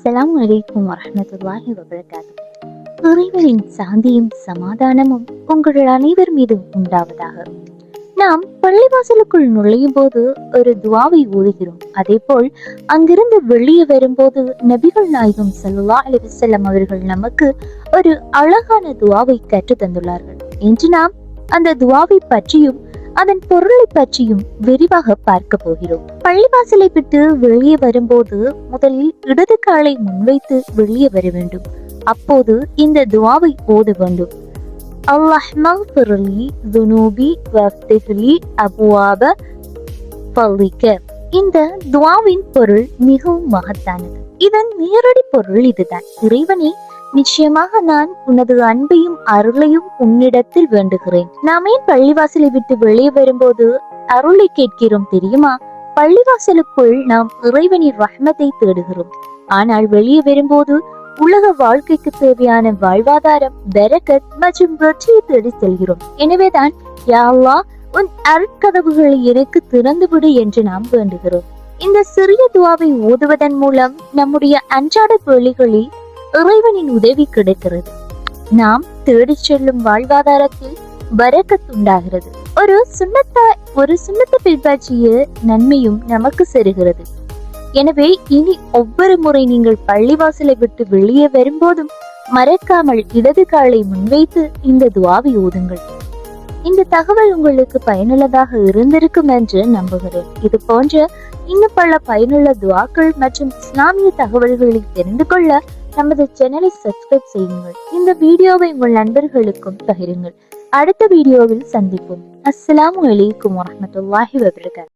அஸ்ஸலாமு அலைக்கும் வரஹ்மத்துல்லாஹி வபரகாத்துஹு. இறைவனின் சாந்தியும் சமாதானமும் உங்கள் அனைவர் மீதும் உண்டாவதாக. நாம் பள்ளிவாசலுக்குள் நுழையும் போது ஒரு துவாவை ஓதுகிறோம். அதே போல் அங்கிருந்து வெளியே வரும்போது நபிகள் நாயகம் ஸல்லல்லாஹு அலைஹி வஸல்லம் அவர்கள் நமக்கு ஒரு அழகான துவாவை கற்று தந்துள்ளார்கள். இன்று நாம் அந்த துவாவை பற்றியும் அதன் பொருளை பற்றியும் விரிவாக பார்க்க போகிறோம். பள்ளிவாசலை விட்டு வெளியே வரும்போது முதலில் இடது காலை முன்வைத்து வெளியே வர வேண்டும். அப்போது இந்த துவாவை ஓத வேண்டும். அல்லாஹ்மக்ஃபிர்லி ذுனூபி வஃப்திஹ்லி அப்வாப ஃபضلிக. இந்த துவாவின் பொருள் மிகவும் மகத்தானது. இதன் நேரடி பொருள் இதுதான்: இறைவனே, நிச்சயமாக நான் உனது அன்பையும் அருளையும் உன்னிடத்தில் வேண்டுகிறேன். நாம் ஏன் பள்ளிவாசலை விட்டு வெளியே வரும்போது அருளை கேட்கிறோம் தெரியுமா? பள்ளிவாசலுக்குள் நாம் இறைவனின் ரஹ்மத்தை தேடுகிறோம். ஆனால் வெளியே வரும்போது உலக வாழ்க்கைக்கு தேவையான வாழ்வாதாரம், பரக்கத் மற்றும் வெற்றியை தேடி செல்கிறோம். எனவேதான் யா அல்லாஹ், உன் அருட்கதவுகளை எனக்கு திறந்துவிடு என்று நாம் வேண்டுகிறோம். இந்த சிறிய துவாவை ஓதுவதன் மூலம் நம்முடைய அன்றாட வேலைகளில் இறைவனின் உதவி கிடைக்கிறது. நாம் தேடி செல்லும் வாழ்வாதாரத்தில் பரக்கத் உண்டாகிறது. ஒரு சுன்னத்தை பின்பற்றிய நன்மையும் நமக்கு செருகிறது. எனவே இனி ஒவ்வொரு முறை நீங்கள் பள்ளிவாசலை விட்டு வெளியே வரும்போதும் மறக்காமல் இடது காலை முன்வைத்து இந்த துவாவை ஓதுங்கள். இந்த தகவல் உங்களுக்கு பயனுள்ளதாக இருந்திருக்கும் என்று நம்புகிறேன். இது போன்ற இன்னும் பல பயனுள்ள துவாக்கள் மற்றும் இஸ்லாமிய தகவல்களை தெரிந்து கொள்ள நமது சேனலை சப்ஸ்கிரைப் செய்யுங்கள். இந்த வீடியோவை உங்கள் நண்பர்களுக்கும் பகிருங்கள். அடுத்த வீடியோவில் சந்திப்போம். அஸ்ஸலாமு அலைக்கும் வரஹ்மத்துல்லாஹி வபரகாத்துஹு.